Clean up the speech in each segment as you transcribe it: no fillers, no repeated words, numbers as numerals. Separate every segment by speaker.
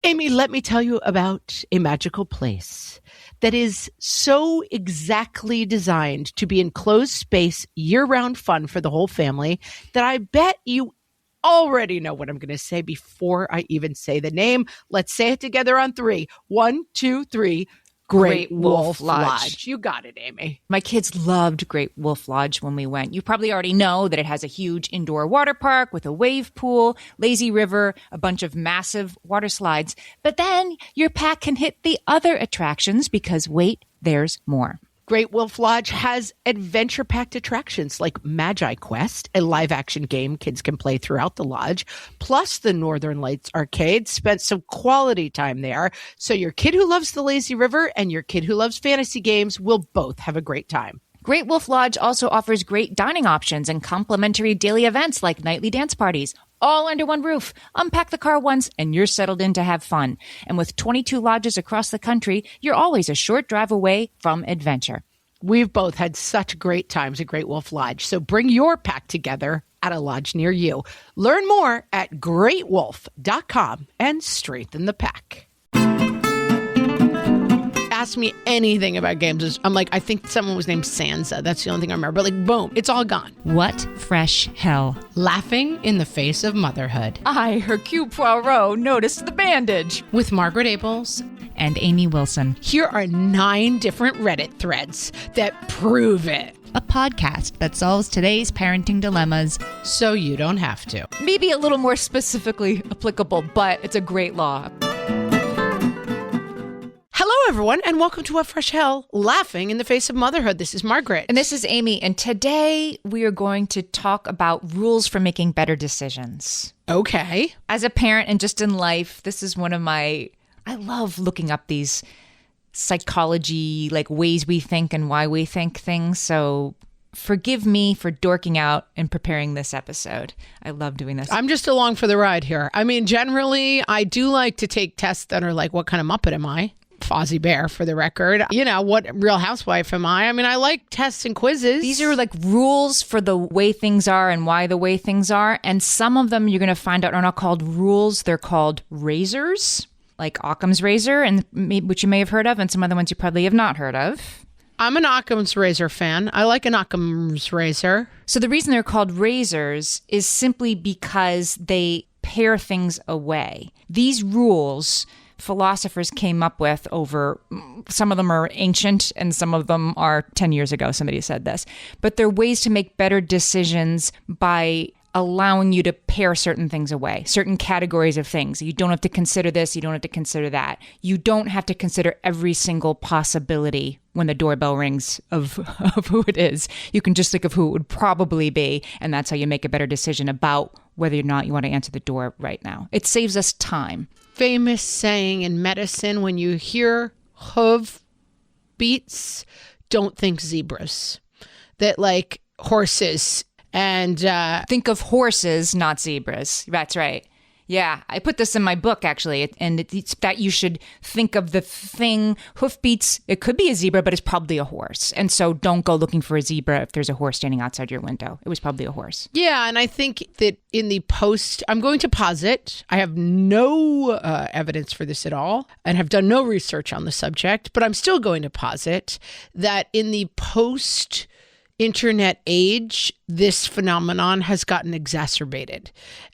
Speaker 1: Amy, let me tell you about a magical place that is so exactly designed to be enclosed space, year-round fun for the whole family that I bet you already know what I'm going to say before I even say the name. Let's say it together on 3. 1, 2, 3. Great Wolf Lodge. You got it, Amy.
Speaker 2: My kids loved Great Wolf Lodge when we went. You probably already know that it has a huge indoor water park with a wave pool, lazy river, a bunch of massive water slides. But then your pack can hit the other attractions because, wait, there's more.
Speaker 1: Great Wolf Lodge has adventure-packed attractions like Magi Quest, a live-action game kids can play throughout the lodge, plus the Northern Lights Arcade. Spent some quality time there, so your kid who loves the lazy river and your kid who loves fantasy games will both have a great time.
Speaker 2: Great Wolf Lodge also offers great dining options and complimentary daily events like nightly dance parties, all under one roof. Unpack the car once and you're settled in to have fun. And with 22 lodges across the country, you're always a short drive away from adventure.
Speaker 1: We've both had such great times at Great Wolf Lodge, so bring your pack together at a lodge near you. Learn more at greatwolf.com and strengthen the pack. Ask me anything about games. I'm like, I think someone was named Sansa. That's the only thing I remember. But like, boom, it's all gone.
Speaker 2: What fresh hell?
Speaker 1: Laughing in the face of motherhood.
Speaker 2: I, Hercule Poirot, noticed the bandage.
Speaker 1: With Margaret Abels
Speaker 2: and Amy Wilson.
Speaker 1: Here are 9 different Reddit threads that prove it.
Speaker 2: A podcast that solves today's parenting dilemmas.
Speaker 1: So you don't have to.
Speaker 2: Maybe a little more specifically applicable, but it's a great law.
Speaker 1: Hello, everyone, and welcome to What Fresh Hell, Laughing in the Face of Motherhood. This is Margaret.
Speaker 2: And this is Amy. And today we are going to talk about rules for making better decisions.
Speaker 1: Okay.
Speaker 2: As a parent and just in life, this is one of my... I love looking up these psychology, like ways we think and why we think things. So forgive me for dorking out and preparing this episode. I love doing this.
Speaker 1: I'm just along for the ride here. I mean, generally, I do like to take tests that are like, what kind of Muppet am I? Fozzie Bear, for the record. You know, what Real Housewife am I? I mean, I like tests and quizzes.
Speaker 2: These are like rules for the way things are and why the way things are. And some of them you're going to find out are not called rules. They're called razors, like Occam's razor, and which you may have heard of, and some other ones you probably have not heard of.
Speaker 1: I'm an Occam's razor fan. I like an Occam's razor.
Speaker 2: So the reason they're called razors is simply because they pare things away. These rules philosophers came up with over, some of them are ancient and some of them are 10 years ago, somebody said this, but they're ways to make better decisions by allowing you to pare certain things away, certain categories of things. You don't have to consider this, you don't have to consider that. You don't have to consider every single possibility when the doorbell rings of who it is. You can just think of who it would probably be, and that's how you make a better decision about whether or not you want to answer the door right now. It saves us time.
Speaker 1: Famous saying in medicine, when you hear hoof beats, don't think zebras. That like horses and...
Speaker 2: think of horses, not zebras. That's right. Yeah, I put this in my book, actually, and it's that you should think of the thing, hoofbeats, it could be a zebra, but it's probably a horse. And so don't go looking for a zebra if there's a horse standing outside your window. It was probably a horse.
Speaker 1: Yeah, and I think that in the post, I'm going to posit, I have no evidence for this at all, and have done no research on the subject, but I'm still going to posit that in the post-internet age, this phenomenon has gotten exacerbated.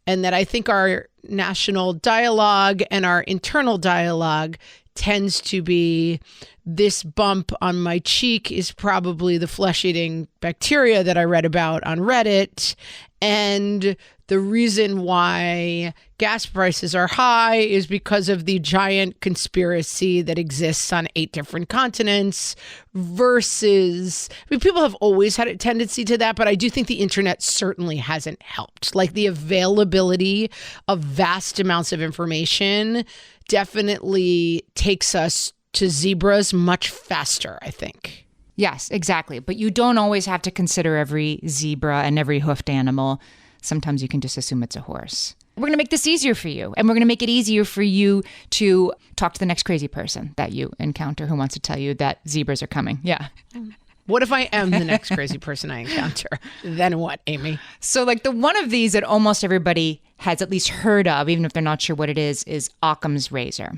Speaker 1: And that I think our national dialogue and our internal dialogue tends to be, this bump on my cheek is probably the flesh-eating bacteria that I read about on Reddit. And the reason why gas prices are high is because of the giant conspiracy that exists on 8 different continents versus, I mean, people have always had a tendency to that, but I do think the internet certainly hasn't helped. Like the availability of vast amounts of information definitely takes us to zebras much faster, I think.
Speaker 2: Yes, exactly. But you don't always have to consider every zebra and every hoofed animal. Sometimes you can just assume it's a horse. We're going to make this easier for you. And we're going to make it easier for you to talk to the next crazy person that you encounter who wants to tell you that zebras are coming. Yeah.
Speaker 1: What if I am the next crazy person I encounter? Then what, Amy?
Speaker 2: So like the one of these that almost everybody has at least heard of, even if they're not sure what it is Occam's razor.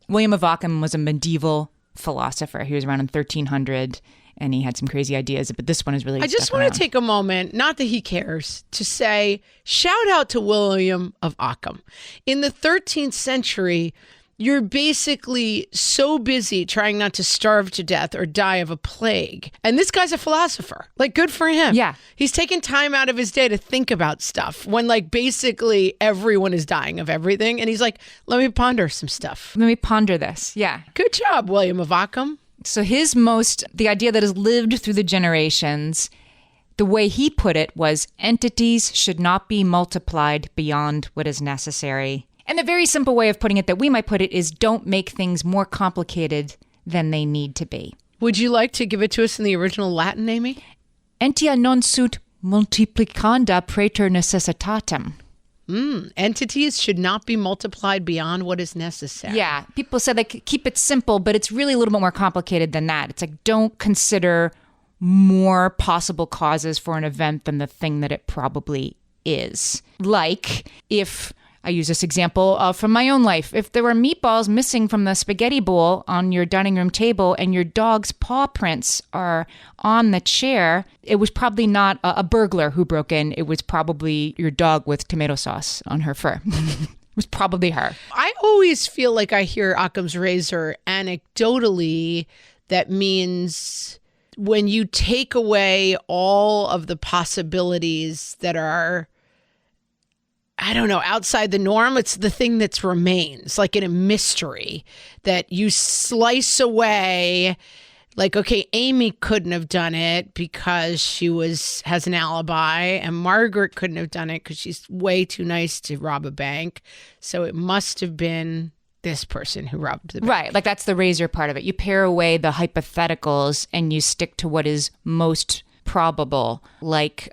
Speaker 2: William of Occam was a medieval philosopher. He was around in 1300 and he had some crazy ideas, but this one is really
Speaker 1: I just want to take a moment, not that he cares, to say shout out to William of Occam. In the 13th century, you're basically so busy trying not to starve to death or die of a plague. And this guy's a philosopher. Like, good for him.
Speaker 2: Yeah.
Speaker 1: He's taking time out of his day to think about stuff when, like, basically everyone is dying of everything. And he's like, let me ponder some stuff.
Speaker 2: Let me ponder this. Yeah.
Speaker 1: Good job, William of Occam.
Speaker 2: So the idea that has lived through the generations, the way he put it was entities should not be multiplied beyond what is necessary. And the very simple way of putting it that we might put it is don't make things more complicated than they need to be.
Speaker 1: Would you like to give it to us in the original Latin, Amy?
Speaker 2: Entia non sunt multiplicanda praeter necessitatem.
Speaker 1: Entities should not be multiplied beyond what is necessary.
Speaker 2: Yeah. People say like keep it simple, but it's really a little bit more complicated than that. It's like don't consider more possible causes for an event than the thing that it probably is. Like if I use this example from my own life. If there were meatballs missing from the spaghetti bowl on your dining room table and your dog's paw prints are on the chair, it was probably not a burglar who broke in. It was probably your dog with tomato sauce on her fur. It was probably her.
Speaker 1: I always feel like I hear Occam's razor anecdotally. That means when you take away all of the possibilities that are, I don't know, outside the norm, it's the thing that remains, like in a mystery that you slice away. Like, okay, Amy couldn't have done it because she has an alibi, and Margaret couldn't have done it because she's way too nice to rob a bank. So it must have been this person who robbed the bank.
Speaker 2: Right. Like that's the razor part of it. You pare away the hypotheticals and you stick to what is most probable. Like,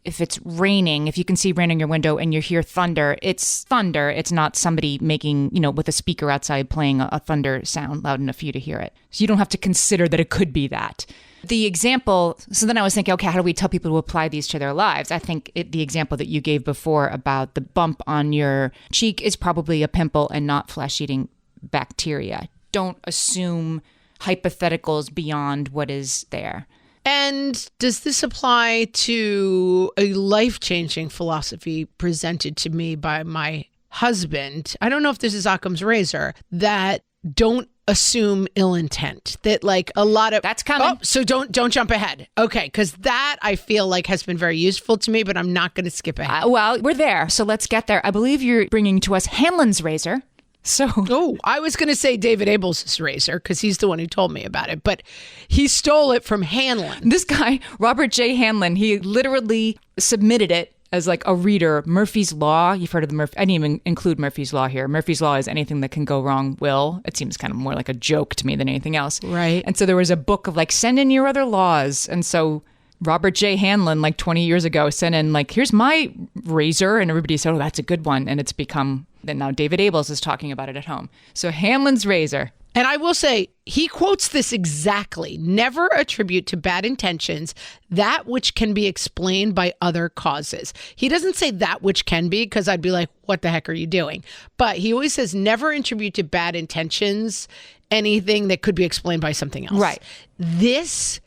Speaker 2: if it's raining, if you can see rain in your window and you hear thunder, it's thunder. It's not somebody making, with a speaker outside playing a thunder sound loud enough for you to hear it. So you don't have to consider that it could be that. The example, so then I was thinking, okay, how do we tell people to apply these to their lives? I think the example that you gave before about the bump on your cheek is probably a pimple and not flesh-eating bacteria. Don't assume hypotheticals beyond what is there.
Speaker 1: And does this apply to a life-changing philosophy presented to me by my husband? I don't know if this is Occam's razor, that don't assume ill intent. That like a lot of...
Speaker 2: That's coming.
Speaker 1: Oh, so don't jump ahead. Okay, because that I feel like has been very useful to me, but I'm not going to skip ahead.
Speaker 2: Well, we're there, so let's get there. I believe you're bringing to us Hanlon's razor. So,
Speaker 1: I was going to say David Abels' razor because he's the one who told me about it, but he stole it from Hanlon.
Speaker 2: This guy, Robert J. Hanlon, he literally submitted it as like a reader. Murphy's Law. You've heard of the I didn't even include Murphy's Law here. Murphy's Law is anything that can go wrong will. It seems kind of more like a joke to me than anything else.
Speaker 1: Right.
Speaker 2: And so there was a book of like, send in your other laws. And so Robert J. Hanlon, like 20 years ago, sent in like, here's my razor. And everybody said, oh, that's a good one. And it's become... And now David Abels is talking about it at home. So Hanlon's razor.
Speaker 1: And I will say, he quotes this exactly. Never attribute to bad intentions that which can be explained by other causes. He doesn't say that which can be, because I'd be like, what the heck are you doing? But he always says never attribute to bad intentions anything that could be explained by something else.
Speaker 2: Right.
Speaker 1: This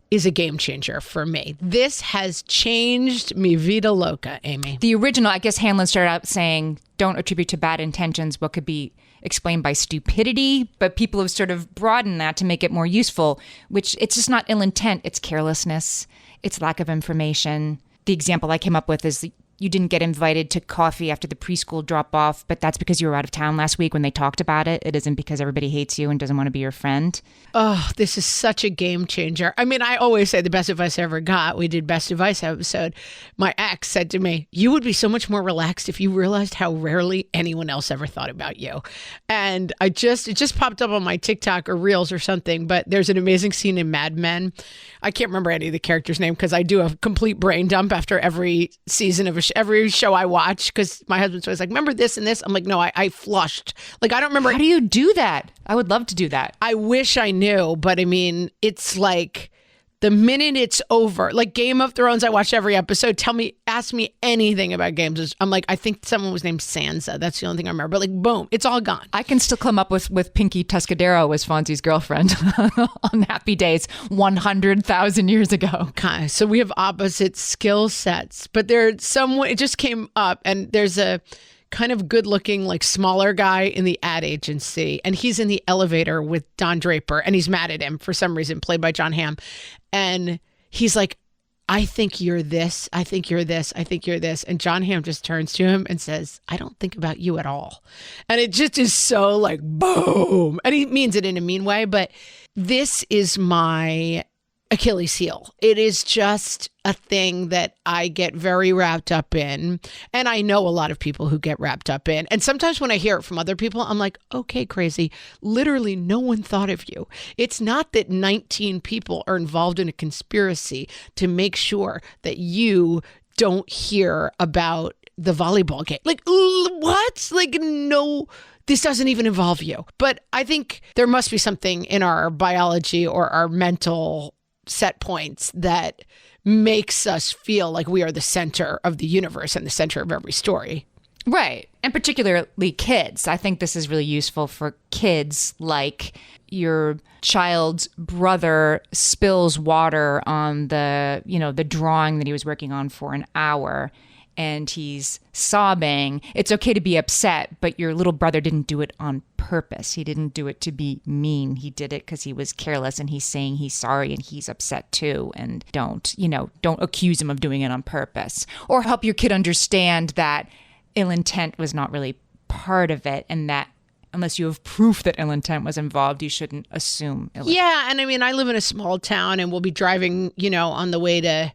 Speaker 1: is a game changer for me. This has changed mi vida loca, Amy.
Speaker 2: The original, I guess Hanlon started out saying, don't attribute to bad intentions what could be explained by stupidity, but people have sort of broadened that to make it more useful, which it's just not ill intent, it's carelessness, it's lack of information. The example I came up with is you didn't get invited to coffee after the preschool drop-off, but that's because you were out of town last week when they talked about it. It isn't because everybody hates you and doesn't want to be your friend.
Speaker 1: Oh, this is such a game changer. I mean, I always say the best advice I ever got. We did best advice episode. My ex said to me, you would be so much more relaxed if you realized how rarely anyone else ever thought about you. And it just popped up on my TikTok or Reels or something, but there's an amazing scene in Mad Men. I can't remember any of the characters' name because I do a complete brain dump after every season of every show I watch, because my husband's always like, remember this and this? I'm like, no, I flushed. Like, I don't remember.
Speaker 2: How do you do that? I would love to do that.
Speaker 1: I wish I knew, but I mean, it's like The minute it's over, like Game of Thrones, I watched every episode. Ask me anything about games. I'm like, I think someone was named Sansa. That's the only thing I remember. But like, boom, it's all gone.
Speaker 2: I can still come up with Pinky Tuscadero as Fonzie's girlfriend on Happy Days 100,000 years ago.
Speaker 1: Okay, so we have opposite skill sets, but there's someone, it just came up, and there's a kind of good looking, like smaller guy in the ad agency. And he's in the elevator with Don Draper, and he's mad at him for some reason, played by John Hamm. And he's like, I think you're this. I think you're this. I think you're this. And John Hamm just turns to him and says, I don't think about you at all. And it just is so like, boom. And he means it in a mean way, but this is my Achilles heel. It is just a thing that I get very wrapped up in. And I know a lot of people who get wrapped up in. And sometimes when I hear it from other people, I'm like, okay, crazy. Literally, no one thought of you. It's not that 19 people are involved in a conspiracy to make sure that you don't hear about the volleyball game. Like, what? Like, no. This doesn't even involve you. But I think there must be something in our biology or our mental set points that makes us feel like we are the center of the universe and the center of every story.
Speaker 2: Right. And particularly kids. I think this is really useful for kids, like your child's brother spills water on the drawing that he was working on for an hour, and he's sobbing. It's okay to be upset, but your little brother didn't do it on purpose. He didn't do it to be mean. He did it because he was careless, and he's saying he's sorry and he's upset too. And don't accuse him of doing it on purpose. Or help your kid understand that ill intent was not really part of it, and that unless you have proof that ill intent was involved, you shouldn't assume ill intent.
Speaker 1: Yeah, and I mean, I live in a small town, and we'll be driving, on the way to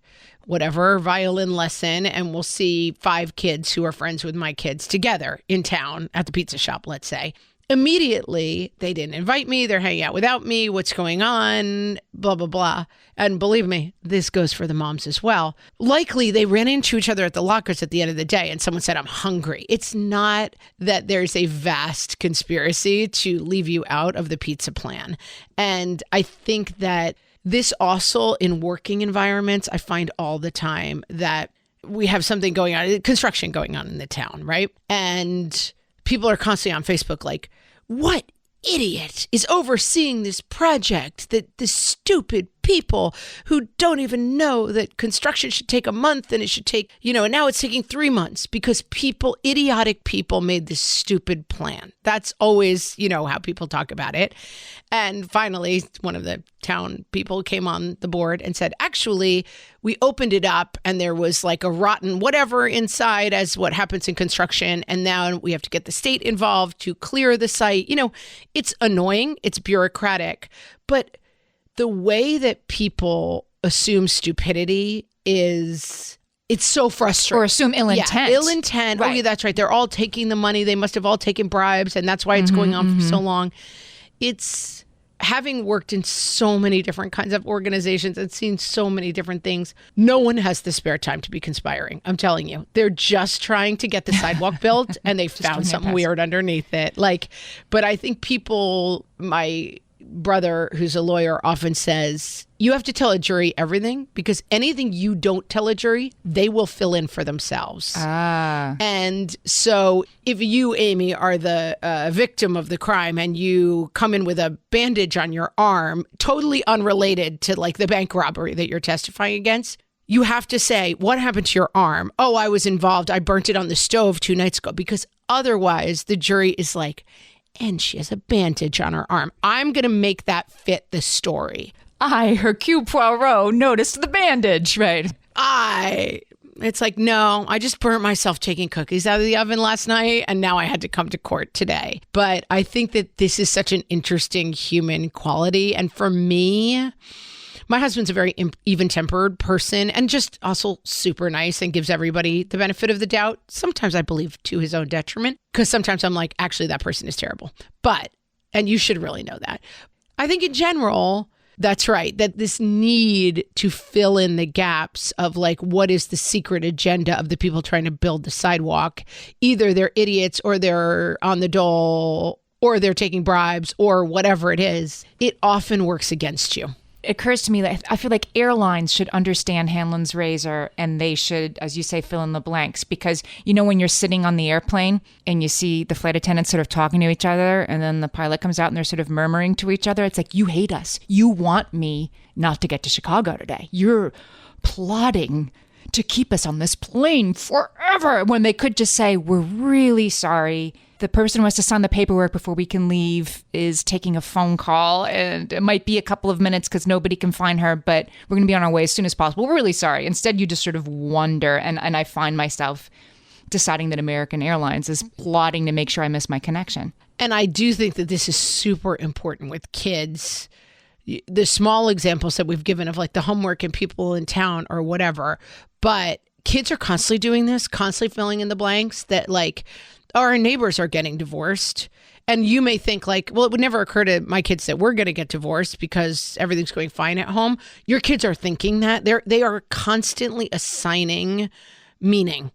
Speaker 1: whatever violin lesson, and we'll see 5 kids who are friends with my kids together in town at the pizza shop, let's say. Immediately, they didn't invite me. They're hanging out without me. What's going on? Blah, blah, blah. And believe me, this goes for the moms as well. Likely, they ran into each other at the lockers at the end of the day, and someone said, I'm hungry. It's not that there's a vast conspiracy to leave you out of the pizza plan. And I think that this also in working environments, I find all the time that we have something going on, construction going on in the town, right? And people are constantly on Facebook like, what idiot is overseeing this project? That the stupid people who don't even know that construction should take a month and it should take, and now it's taking 3 months because idiotic people made this stupid plan. That's always, how people talk about it. And finally, one of the town people came on the board and said, actually, we opened it up and there was like a rotten whatever inside, as what happens in construction. And now we have to get the state involved to clear the site. It's annoying. It's bureaucratic. But the way that people assume stupidity it's so frustrating.
Speaker 2: Or assume ill intent.
Speaker 1: Yeah, ill intent. Right. Oh, yeah, that's right. They're all taking the money. They must have all taken bribes, and that's why it's going on for so long. It's having worked in so many different kinds of organizations and seen so many different things. No one has the spare time to be conspiring. I'm telling you, they're just trying to get the sidewalk built, and they found something weird underneath it. But I think my brother, who's a lawyer, often says, you have to tell a jury everything, because anything you don't tell a jury, they will fill in for themselves. And so if you, Amy, are the victim of the crime and you come in with a bandage on your arm, totally unrelated to like the bank robbery that you're testifying against, you have to say, what happened to your arm? Oh, I was involved. I burnt it on the stove 2 nights ago, because otherwise the jury is like, and she has a bandage on her arm. I'm going to make that fit the story.
Speaker 2: I, Hercule Poirot, noticed the bandage, right?
Speaker 1: It's like, no, I just burnt myself taking cookies out of the oven last night, and now I had to come to court today. But I think that this is such an interesting human quality. And for me, my husband's a very even-tempered person and just also super nice and gives everybody the benefit of the doubt. Sometimes I believe to his own detriment, because sometimes I'm like, actually, that person is terrible. And you should really know that. I think in general, that's right, that this need to fill in the gaps of like, what is the secret agenda of the people trying to build the sidewalk? Either they're idiots, or they're on the dole, or they're taking bribes, or whatever it is. It often works against you.
Speaker 2: occurs to me that I feel like airlines should understand Hanlon's razor, and they should, as you say, fill in the blanks. Because, when you're sitting on the airplane and you see the flight attendants sort of talking to each other, and then the pilot comes out and they're sort of murmuring to each other, it's like, you hate us. You want me not to get to Chicago today. You're plotting to keep us on this plane forever, when they could just say, we're really sorry. The person who has to sign the paperwork before we can leave is taking a phone call, and it might be a couple of minutes because nobody can find her, but we're going to be on our way as soon as possible. We're really sorry. Instead, you just sort of wonder, and I find myself deciding that American Airlines is plotting to make sure I miss my connection.
Speaker 1: And I do think that this is super important with kids. The small examples that we've given of like the homework and people in town or whatever, but kids are constantly doing this, constantly filling in the blanks that like our neighbors are getting divorced. And you may think like, well, it would never occur to my kids that we're going to get divorced because everything's going fine at home. Your kids are thinking that. They are constantly assigning meaning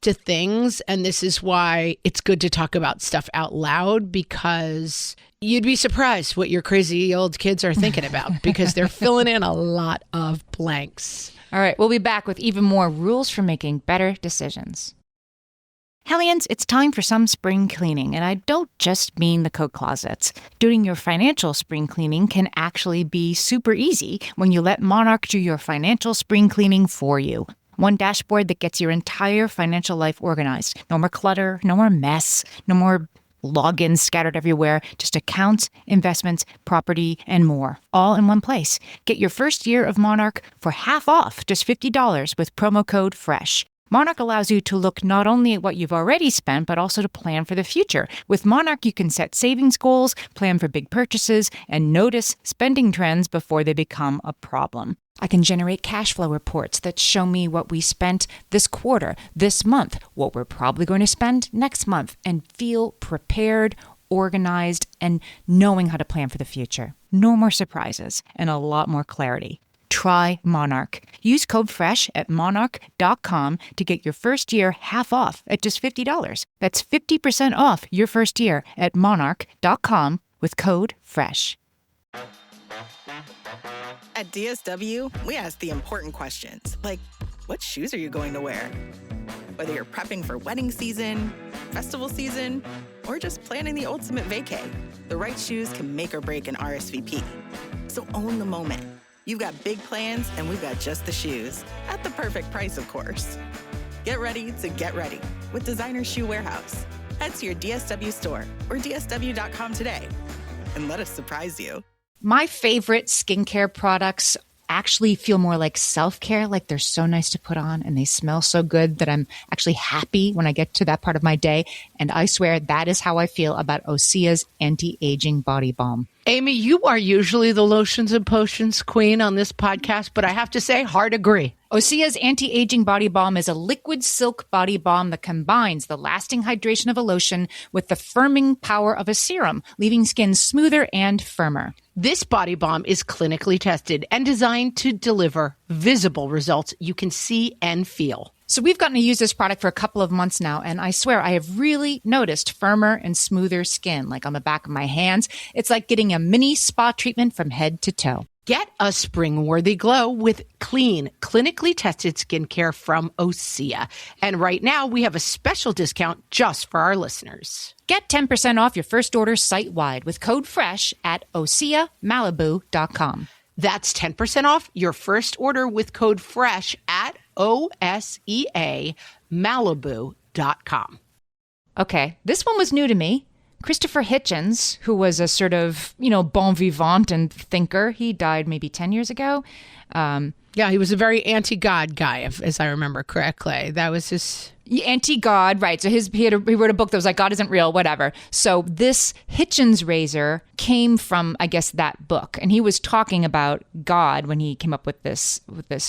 Speaker 1: to things. And this is why it's good to talk about stuff out loud, because you'd be surprised what your crazy old kids are thinking about because they're filling in a lot of blanks.
Speaker 2: All right, we'll be back with even more rules for making better decisions. Hellions, it's time for some spring cleaning, and I don't just mean the coat closets. Doing your financial spring cleaning can actually be super easy when you let Monarch do your financial spring cleaning for you. One dashboard that gets your entire financial life organized. No more clutter, no more mess, no more logins scattered everywhere, just accounts, investments, property, and more, all in one place. Get your first year of Monarch for half off, just $50 with promo code FRESH. Monarch allows you to look not only at what you've already spent, but also to plan for the future. With Monarch, you can set savings goals, plan for big purchases, and notice spending trends before they become a problem. I can generate cash flow reports that show me what we spent this quarter, this month, what we're probably going to spend next month, and feel prepared, organized, and knowing how to plan for the future. No more surprises and a lot more clarity. Try Monarch. Use code FRESH at monarch.com to get your first year half off at just $50. That's 50% off your first year at monarch.com with code FRESH.
Speaker 3: At DSW, we ask the important questions, like, what shoes are you going to wear? Whether you're prepping for wedding season, festival season, or just planning the ultimate vacay, the right shoes can make or break an RSVP. So own the moment. You've got big plans, and we've got just the shoes. At the perfect price, of course. Get ready to get ready with Designer Shoe Warehouse. Head to your DSW store or DSW.com today and let us surprise you.
Speaker 2: My favorite skincare products actually feel more like self-care, like they're so nice to put on and they smell so good that I'm actually happy when I get to that part of my day. And I swear that is how I feel about Osea's anti-aging body balm.
Speaker 1: Amy, you are usually the lotions and potions queen on this podcast, but I have to say, hard agree.
Speaker 2: Osea's anti-aging body balm is a liquid silk body balm that combines the lasting hydration of a lotion with the firming power of a serum, leaving skin smoother and firmer.
Speaker 1: This body balm is clinically tested and designed to deliver visible results you can see and feel.
Speaker 2: So we've gotten to use this product for a couple of months now, and I swear I have really noticed firmer and smoother skin, like on the back of my hands. It's like getting a mini spa treatment from head to toe.
Speaker 1: Get a spring-worthy glow with clean, clinically tested skincare from Osea. And right now, we have a special discount just for our listeners.
Speaker 2: Get 10% off your first order site-wide with code FRESH at OseaMalibu.com.
Speaker 1: That's 10% off your first order with code FRESH at OSEAMalibu.com.
Speaker 2: Okay, this one was new to me. Christopher Hitchens, who was a sort of, bon vivant and thinker, he died maybe 10 years ago.
Speaker 1: Yeah, he was a very anti-God guy, as I remember correctly. That was his...
Speaker 2: Anti-God, right. So he wrote a book that was like, God isn't real, whatever. So this Hitchens Razor came from, I guess, that book. And he was talking about God when he came up with this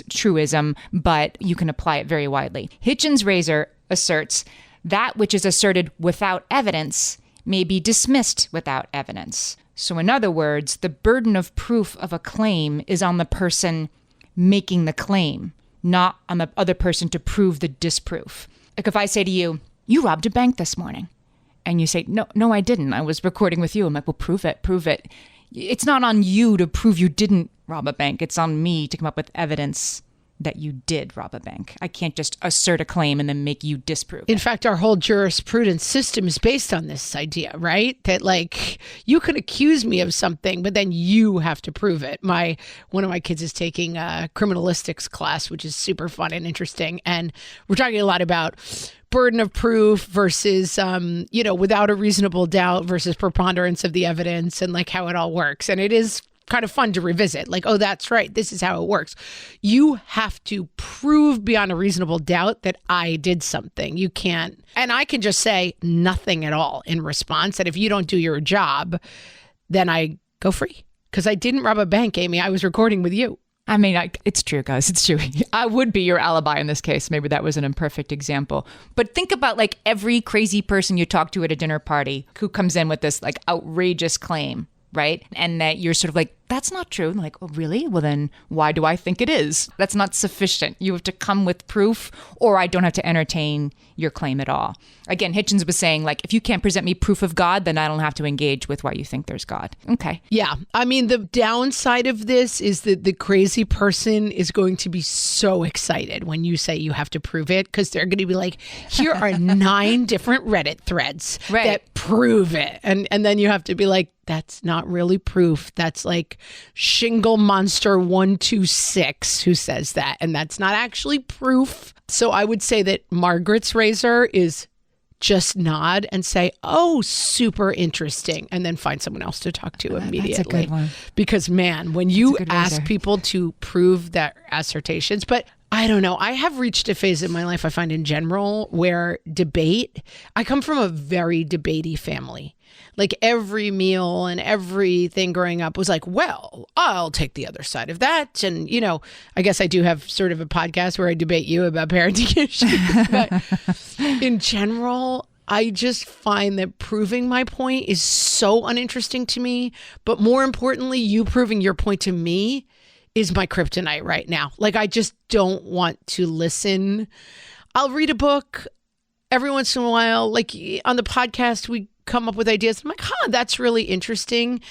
Speaker 2: truism, but you can apply it very widely. Hitchens Razor asserts that which is asserted without evidence may be dismissed without evidence. So in other words, the burden of proof of a claim is on the person making the claim, not on the other person to prove the disproof. Like if I say to you, you robbed a bank this morning. And you say, no, I didn't. I was recording with you. I'm like, well, prove it. It's not on you to prove you didn't rob a bank. It's on me to come up with evidence that you did rob a bank. I can't just assert a claim and then make you disprove it.
Speaker 1: In fact, our whole jurisprudence system is based on this idea, right? That like you could accuse me of something, but then you have to prove it. One of my kids is taking a criminalistics class, which is super fun and interesting. And we're talking a lot about burden of proof versus, without a reasonable doubt versus preponderance of the evidence and like how it all works. And it is kind of fun to revisit. Like, oh, that's right. This is how it works. You have to prove beyond a reasonable doubt that I did something. You can't. And I can just say nothing at all in response. That if you don't do your job, then I go free. Because I didn't rob a bank, Amy. I was recording with you.
Speaker 2: I mean, it's true, guys. It's true. I would be your alibi in this case. Maybe that was an imperfect example. But think about like every crazy person you talk to at a dinner party who comes in with this like outrageous claim, right? And that you're sort of like, that's not true. And like, oh, really? Well, then why do I think it is? That's not sufficient. You have to come with proof, or I don't have to entertain your claim at all. Again, Hitchens was saying, like, if you can't present me proof of God, then I don't have to engage with why you think there's God. Okay.
Speaker 1: Yeah. I mean, the downside of this is that the crazy person is going to be so excited when you say you have to prove it, because they're going to be like, here are 9 different Reddit threads that prove it. And then you have to be like, that's not really proof. That's like Shingle Monster 126 who says that. And that's not actually proof. So I would say that Margaret's razor is just nod and say, oh, super interesting. And then find someone else to talk to immediately.
Speaker 2: That's a good one.
Speaker 1: Because man, when you ask people to prove their assertions, but I don't know. I have reached a phase in my life, I find in general, where I come from a very debatey family. Like every meal and everything growing up was like, well, I'll take the other side of that. And, I guess I do have sort of a podcast where I debate you about parenting issues. But in general, I just find that proving my point is so uninteresting to me. But more importantly, you proving your point to me is my kryptonite right now. Like, I just don't want to listen. I'll read a book every once in a while. Like on the podcast, we come up with ideas. I'm like, that's really interesting.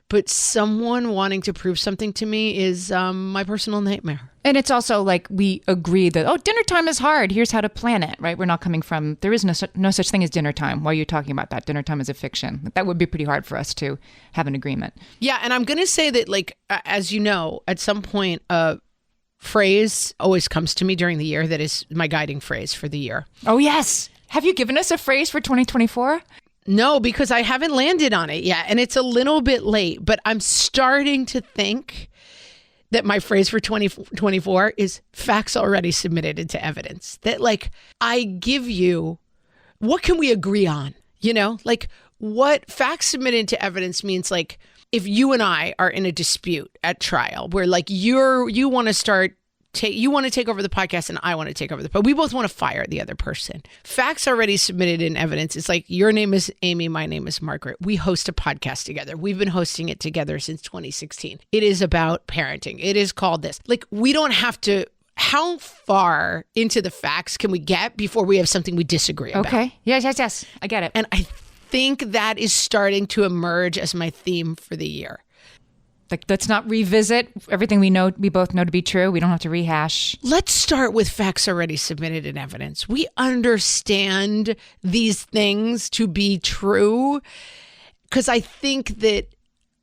Speaker 1: But someone wanting to prove something to me is my personal nightmare.
Speaker 2: And it's also like we agree that, dinner time is hard. Here's how to plan it, right? We're not coming from, there is no such thing as dinner time. Why are you talking about that? Dinner time is a fiction. That would be pretty hard for us to have an agreement.
Speaker 1: Yeah. And I'm going to say that, like, as you know, at some point, a phrase always comes to me during the year that is my guiding phrase for the year.
Speaker 2: Oh, yes. Have you given us a phrase for 2024?
Speaker 1: No, because I haven't landed on it yet. And it's a little bit late, but I'm starting to think that my phrase for 2024 is facts already submitted into evidence. That like, I give you, what can we agree on? Like what facts submitted into evidence means, like, if you and I are in a dispute at trial where like you want to you want to take over the podcast and I want to take over but we both want to fire the other person. Facts already submitted in evidence. It's like, your name is Amy, my name is Margaret. We host a podcast together. We've been hosting it together since 2016. It is about parenting. It is called this. Like, we don't have to, how far into the facts can we get before we have something we disagree about?
Speaker 2: Okay. Yes. I get it.
Speaker 1: And I think that is starting to emerge as my theme for the year.
Speaker 2: Like, let's not revisit everything we both know to be true. We don't have to rehash.
Speaker 1: Let's start with facts already submitted in evidence. We understand these things to be true, because I think that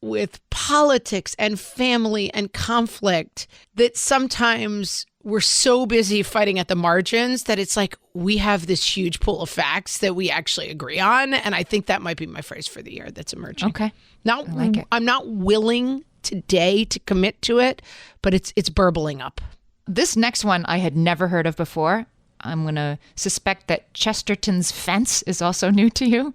Speaker 1: with politics and family and conflict, that sometimes we're so busy fighting at the margins that it's like we have this huge pool of facts that we actually agree on. And I think that might be my phrase for the year that's emerging.
Speaker 2: Okay.
Speaker 1: Now,
Speaker 2: I like it.
Speaker 1: I'm not willing today to commit to it, but it's burbling up.
Speaker 2: This next one I had never heard of before. I'm going to suspect that Chesterton's fence is also new to you.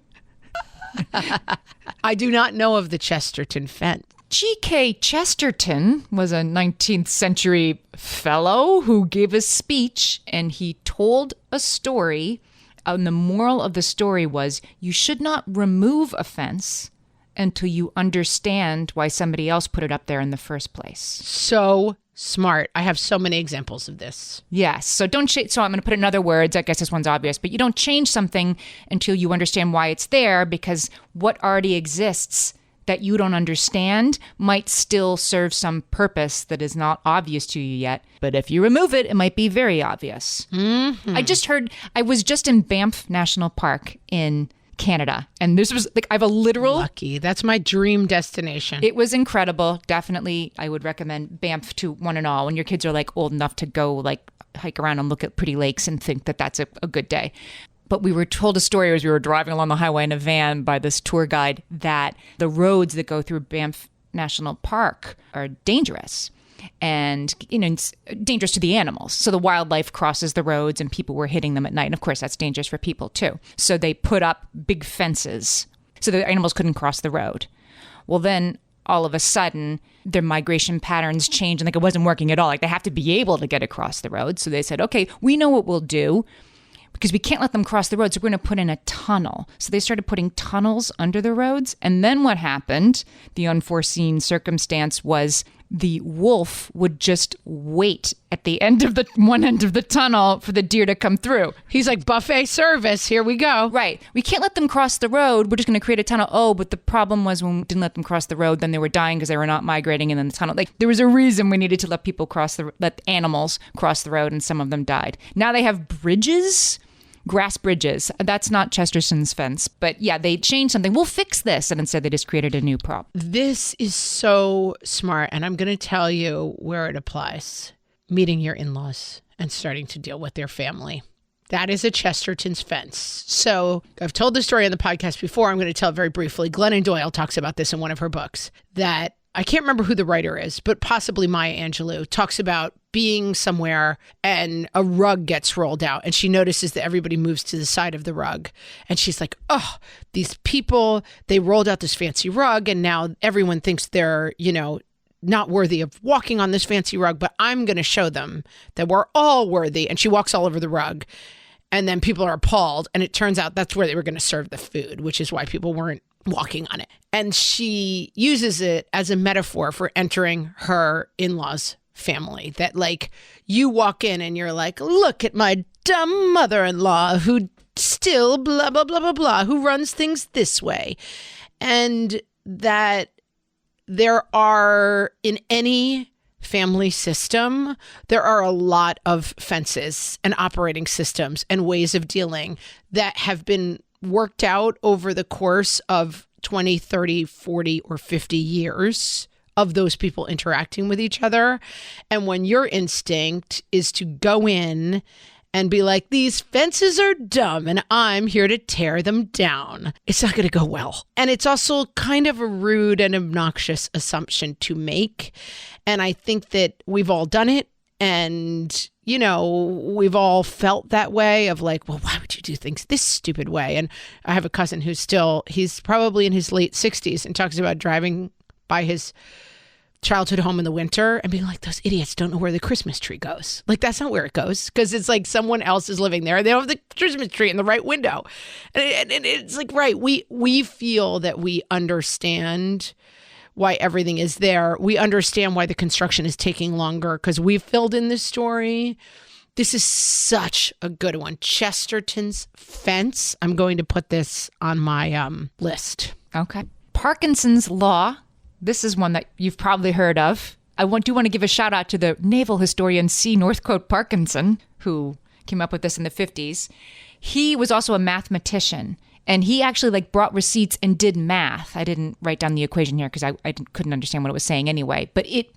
Speaker 1: I do not know of the Chesterton fence.
Speaker 2: G.K. Chesterton was a 19th century fellow who gave a speech, and he told a story. And the moral of the story was, you should not remove a fence until you understand why somebody else put it up there in the first place.
Speaker 1: So smart. I have so many examples of this.
Speaker 2: Yes. So so I'm going to put it in other words. I guess this one's obvious, but you don't change something until you understand why it's there, because what already exists that you don't understand might still serve some purpose that is not obvious to you yet. But if you remove it, it might be very obvious.
Speaker 1: Mm-hmm.
Speaker 2: I was just in Banff National Park in Canada. And this was like, I have a literal...
Speaker 1: Lucky. That's my dream destination.
Speaker 2: It was incredible. Definitely, I would recommend Banff to one and all when your kids are like old enough to go like hike around and look at pretty lakes and think that that's a good day. But we were told a story as we were driving along the highway in a van by this tour guide that the roads that go through Banff National Park are dangerous. And, it's dangerous to the animals. So the wildlife crosses the roads and people were hitting them at night. And of course, that's dangerous for people too. So they put up big fences so the animals couldn't cross the road. Well, then all of a sudden, their migration patterns changed and like it wasn't working at all. Like they have to be able to get across the road. So they said, okay, we know what we'll do. Because we can't let them cross the road, so we're going to put in a tunnel. So they started putting tunnels under the roads. And then what happened, the unforeseen circumstance was the wolf would just wait at the end of one end of the tunnel for the deer to come through.
Speaker 1: He's like, buffet service, here we go.
Speaker 2: Right. We can't let them cross the road. We're just going to create a tunnel. Oh, but the problem was when we didn't let them cross the road, then they were dying because they were not migrating in the tunnel. Like there was a reason we needed to let animals cross the road, and some of them died. Now they have bridges. Grass bridges. That's not Chesterton's fence. But yeah, they changed something. We'll fix this. And instead they just created a new problem.
Speaker 1: This is so smart. And I'm going to tell you where it applies. Meeting your in-laws and starting to deal with their family. That is a Chesterton's fence. So I've told the story on the podcast before. I'm going to tell it very briefly. Glennon Doyle talks about this in one of her books, that I can't remember who the writer is, but possibly Maya Angelou talks about being somewhere and a rug gets rolled out and she notices that everybody moves to the side of the rug. And she's like, oh, these people, they rolled out this fancy rug and now everyone thinks they're, not worthy of walking on this fancy rug, but I'm going to show them that we're all worthy. And she walks all over the rug. And then people are appalled. And it turns out that's where they were going to serve the food, which is why people weren't walking on it. And she uses it as a metaphor for entering her in-laws' family. That like you walk in and you're like, look at my dumb mother-in-law who still blah, blah, blah, blah, blah, who runs things this way. And that there are, in any family system, there are a lot of fences and operating systems and ways of dealing that have been worked out over the course of 20, 30, 40, or 50 years of those people interacting with each other. And when your instinct is to go in and be like, these fences are dumb and I'm here to tear them down, it's not going to go well. And it's also kind of a rude and obnoxious assumption to make. And I think that we've all done it. And, we've all felt that way of like, well, why would you do things this stupid way? And I have a cousin he's probably in his late 60s and talks about driving by his childhood home in the winter and being like, those idiots don't know where the Christmas tree goes. Like, that's not where it goes, because it's like someone else is living there. They don't have the Christmas tree in the right window. And it's like, right, we feel that we understand why everything is there. We understand why the construction is taking longer because we've filled in this story. This is such a good one. Chesterton's fence. I'm going to put this on my list.
Speaker 2: Okay. Parkinson's law. This is one that you've probably heard of. I do want to give a shout out to the naval historian C. Northcote Parkinson, who came up with this in the 50s. He was also a mathematician. And he actually brought receipts and did math. I didn't write down the equation here because I couldn't understand what it was saying anyway. But it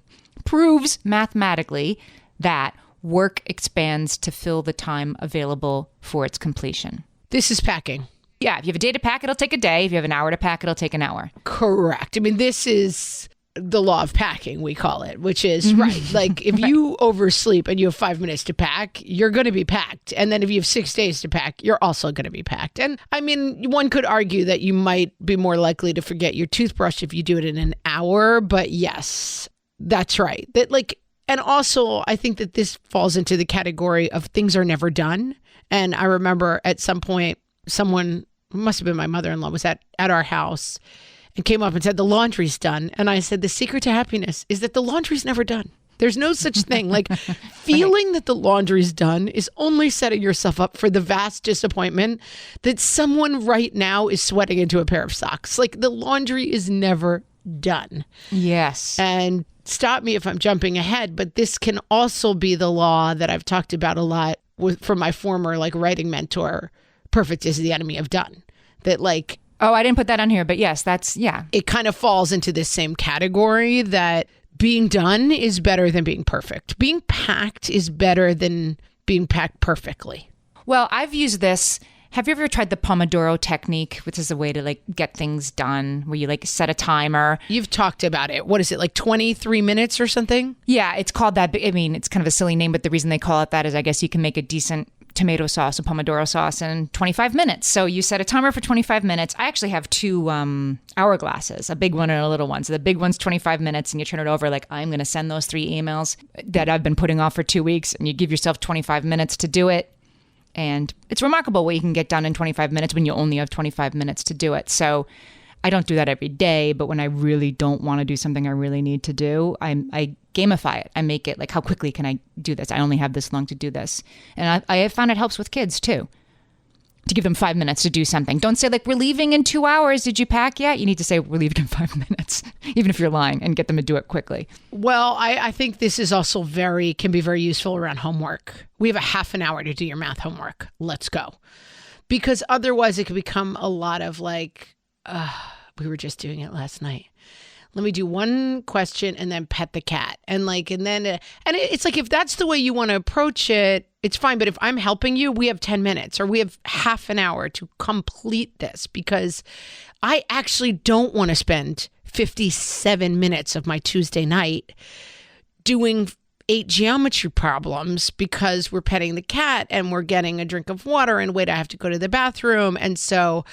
Speaker 2: proves mathematically that work expands to fill the time available for its completion.
Speaker 1: This is packing.
Speaker 2: Yeah, if you have a day to pack, it'll take a day. If you have an hour to pack, it'll take an hour.
Speaker 1: Correct. I mean, this is the law of packing, we call it, which is, right, like if you oversleep and you have 5 minutes to pack, you're going to be packed. And then if you have 6 days to pack, you're also going to be packed. And I mean, one could argue that you might be more likely to forget your toothbrush if you do it in an hour. But yes, that's right. And also, I think that this falls into the category of things are never done. And I remember at some point, someone, must have been my mother-in-law, was at our house and came up and said, the laundry's done. And I said, the secret to happiness is that the laundry's never done. There's no such thing. Like feeling that the laundry's done is only setting yourself up for the vast disappointment that someone right now is sweating into a pair of socks. Like the laundry is never done.
Speaker 2: Yes.
Speaker 1: And stop me if I'm jumping ahead, but this can also be the law that I've talked about a lot from my former like writing mentor, perfect is the enemy of done. That like,
Speaker 2: oh, I didn't put that on here, but yes,
Speaker 1: it kind of falls into this same category that being done is better than being perfect. Being packed is better than being packed perfectly.
Speaker 2: Well, I've used this. Have you ever tried the Pomodoro technique, which is a way to like get things done where you like set a timer?
Speaker 1: You've talked about it. What is it, like 23 minutes or something?
Speaker 2: Yeah, it's called that. I mean, it's kind of a silly name, but the reason they call it that is I guess you can make a decent tomato sauce, a Pomodoro sauce in 25 minutes. So you set a timer for 25 minutes. I actually have two hourglasses, a big one and a little one. So the big one's 25 minutes and you turn it over like, I'm going to send those 3 emails that I've been putting off for 2 weeks, and you give yourself 25 minutes to do it. And it's remarkable what you can get done in 25 minutes when you only have 25 minutes to do it. So I don't do that every day, but when I really don't want to do something I really need to do, I gamify it. I make it like, how quickly can I do this? I only have this long to do this. And I have found it helps with kids too, to give them 5 minutes to do something. Don't say like, we're leaving in 2 hours. Did you pack yet? You need to say, we're leaving in 5 minutes, even if you're lying, and get them to do it quickly.
Speaker 1: Well, I think this is also can be very useful around homework. We have a half an hour to do your math homework. Let's go. Because otherwise it could become a lot of like, we were just doing it last night. Let me do one question and then pet the cat. And it's like, if that's the way you want to approach it, it's fine. But if I'm helping you, we have 10 minutes or we have half an hour to complete this, because I actually don't want to spend 57 minutes of my Tuesday night doing 8 geometry problems because we're petting the cat and we're getting a drink of water and wait, I have to go to the bathroom. And so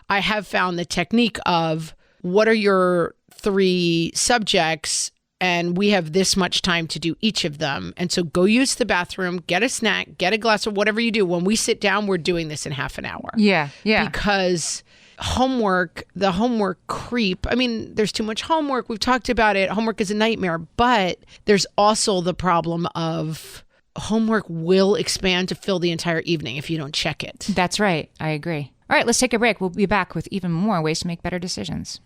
Speaker 1: I have found the technique of, what are your 3 subjects? And we have this much time to do each of them. And so go use the bathroom, get a snack, get a glass of whatever you do. When we sit down, we're doing this in half an hour.
Speaker 2: Yeah.
Speaker 1: Because the homework creep. I mean, there's too much homework. We've talked about it. Homework is a nightmare. But there's also the problem of homework will expand to fill the entire evening if you don't check it.
Speaker 2: That's right. I agree. All right, let's take a break. We'll be back with even more ways to make better decisions.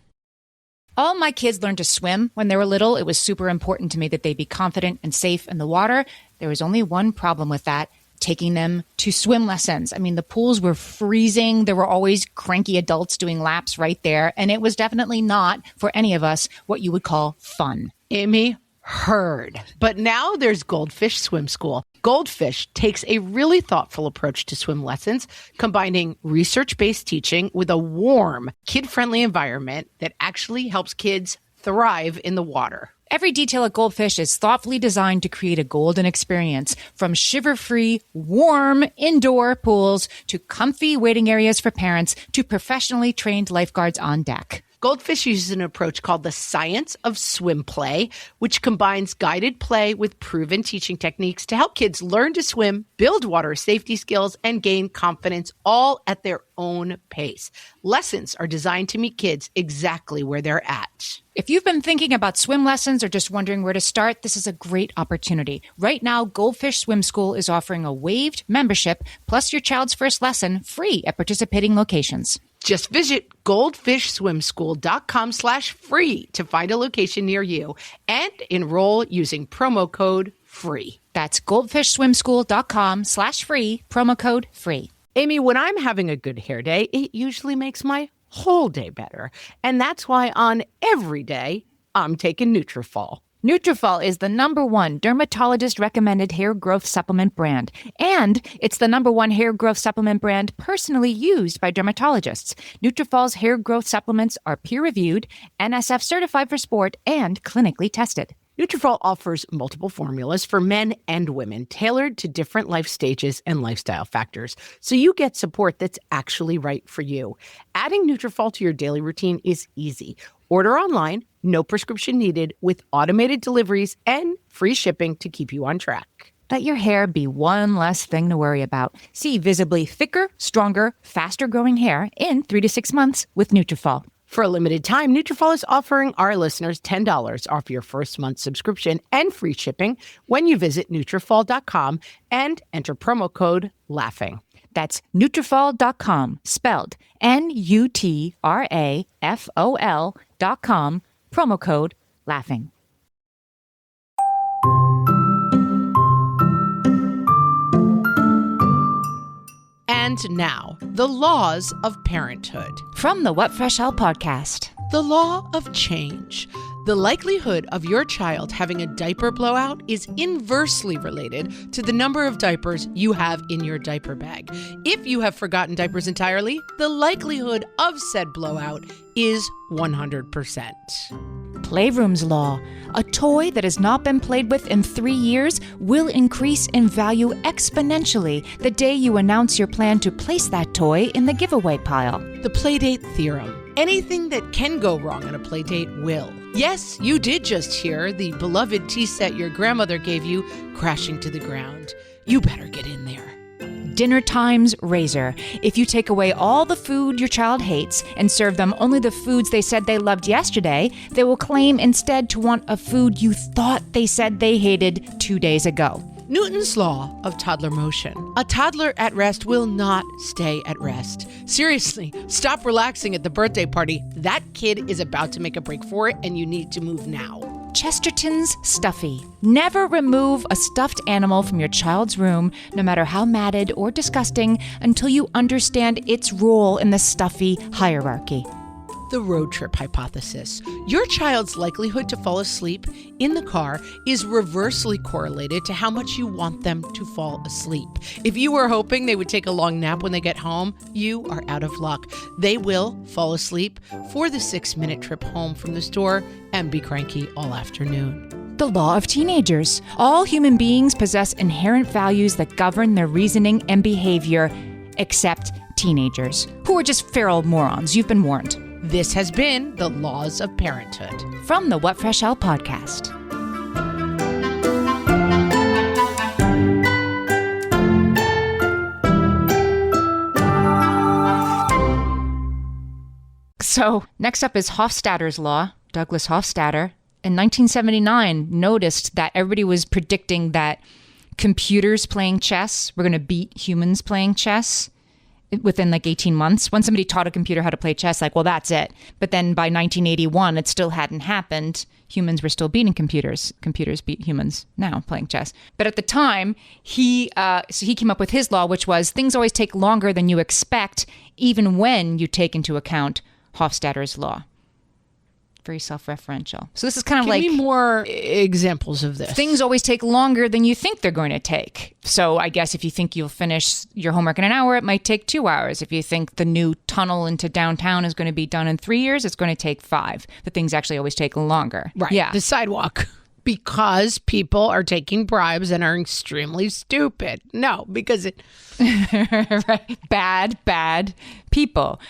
Speaker 2: All my kids learned to swim when they were little. It was super important to me that they be confident and safe in the water. There was only one problem with that: taking them to swim lessons. I mean, the pools were freezing. There were always cranky adults doing laps right there. And it was definitely not, for any of us, what you would call fun.
Speaker 1: Amy, heard. But now there's Goldfish Swim School. Goldfish takes a really thoughtful approach to swim lessons, combining research-based teaching with a warm, kid-friendly environment that actually helps kids thrive in the water.
Speaker 2: Every detail at Goldfish is thoughtfully designed to create a golden experience, from shiver-free, warm indoor pools to comfy waiting areas for parents to professionally trained lifeguards on deck.
Speaker 1: Goldfish uses an approach called the science of swim play, which combines guided play with proven teaching techniques to help kids learn to swim, build water safety skills, and gain confidence, all at their own pace. Lessons are designed to meet kids exactly where they're at.
Speaker 2: If you've been thinking about swim lessons or just wondering where to start, this is a great opportunity. Right now, Goldfish Swim School is offering a waived membership plus your child's first lesson free at participating locations.
Speaker 1: Just visit goldfishswimschool.com/free to find a location near you and enroll using promo code FREE.
Speaker 2: That's goldfishswimschool.com/free, promo code FREE.
Speaker 1: Amy, when I'm having a good hair day, it usually makes my whole day better. And that's why on every day, I'm taking Nutrafol.
Speaker 2: Nutrafol is the #1 dermatologist-recommended hair growth supplement brand, and it's the #1 hair growth supplement brand personally used by dermatologists. Nutrafol's hair growth supplements are peer-reviewed, NSF certified for sport, and clinically tested.
Speaker 1: Nutrafol offers multiple formulas for men and women, tailored to different life stages and lifestyle factors, so you get support that's actually right for you. Adding Nutrafol to your daily routine is easy. Order online, no prescription needed, with automated deliveries and free shipping to keep you on track.
Speaker 2: Let your hair be one less thing to worry about. See visibly thicker, stronger, faster-growing hair in 3 to 6 months with Nutrafol.
Speaker 1: For a limited time, Nutrafol is offering our listeners $10 off your first month subscription and free shipping when you visit Nutrafol.com and enter promo code LAUGHING.
Speaker 2: That's Nutrafol.com, spelled Nutrafol.com, promo code LAUGHING.
Speaker 1: And now, the laws of parenthood.
Speaker 2: From the What Fresh Hell podcast.
Speaker 1: The law of change. The likelihood of your child having a diaper blowout is inversely related to the number of diapers you have in your diaper bag. If you have forgotten diapers entirely, the likelihood of said blowout is 100%.
Speaker 2: Playroom's law. A toy that has not been played with in 3 years will increase in value exponentially the day you announce your plan to place that toy in the giveaway pile.
Speaker 1: The Playdate Theorem. Anything that can go wrong on a playdate will. Yes, you did just hear the beloved tea set your grandmother gave you crashing to the ground. You better get in there.
Speaker 2: Dinner Time's Razor. If you take away all the food your child hates and serve them only the foods they said they loved yesterday, they will claim instead to want a food you thought they said they hated 2 days ago.
Speaker 1: Newton's law of toddler motion. A toddler at rest will not stay at rest. Seriously, stop relaxing at the birthday party. That kid is about to make a break for it, and you need to move now.
Speaker 2: Chesterton's Stuffy. Never remove a stuffed animal from your child's room, no matter how matted or disgusting, until you understand its role in the stuffy hierarchy.
Speaker 1: The road trip hypothesis. Your child's likelihood to fall asleep in the car is reversely correlated to how much you want them to fall asleep. If you were hoping they would take a long nap when they get home, you are out of luck. They will fall asleep for the 6-minute trip home from the store and be cranky all afternoon.
Speaker 2: The law of teenagers. All human beings possess inherent values that govern their reasoning and behavior, except teenagers, who are just feral morons. You've been warned.
Speaker 1: This has been The Laws of Parenthood.
Speaker 2: From the What Fresh Hell podcast. So, next up is Hofstadter's Law. Douglas Hofstadter, in 1979, noticed that everybody was predicting that computers playing chess were going to beat humans playing chess within like 18 months. When somebody taught a computer how to play chess, like, well, that's it. But then by 1981, it still hadn't happened. Humans were still beating computers. Computers beat humans now playing chess. But at the time, he came up with his law, which was things always take longer than you expect, even when you take into account Hofstadter's law. Very self-referential. So this is kind of like...
Speaker 1: Give me more examples of this.
Speaker 2: Things always take longer than you think they're going to take. So I guess if you think you'll finish your homework in an hour, it might take 2 hours. If you think the new tunnel into downtown is going to be done in 3 years, it's going to take 5. But things actually always take longer.
Speaker 1: Right.
Speaker 2: Yeah.
Speaker 1: The sidewalk. Because people are taking bribes and are extremely stupid. No, because it...
Speaker 2: Right. Bad people.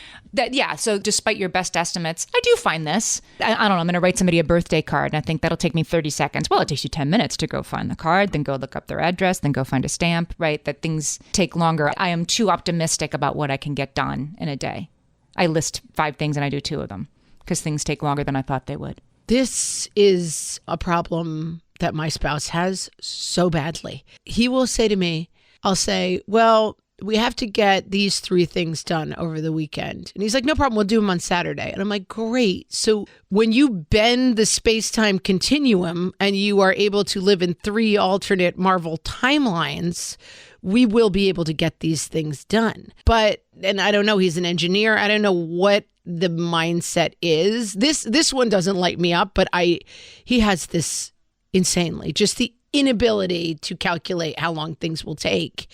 Speaker 2: So despite your best estimates, I do find this. I don't know, I'm going to write somebody a birthday card, and I think that'll take me 30 seconds. Well, it takes you 10 minutes to go find the card, then go look up their address, then go find a stamp, right? That things take longer. I am too optimistic about what I can get done in a day. I list 5 things and I do 2 of them because things take longer than I thought they would.
Speaker 1: This is a problem that my spouse has so badly. He will say to me, I'll say, well, we have to get these 3 things done over the weekend. And he's like, no problem, we'll do them on Saturday. And I'm like, great. So when you bend the space-time continuum and you are able to live in 3 alternate Marvel timelines, we will be able to get these things done. But, and I don't know, he's an engineer. I don't know what the mindset is. This one doesn't light me up, but he has this insanely, just the inability to calculate how long things will take.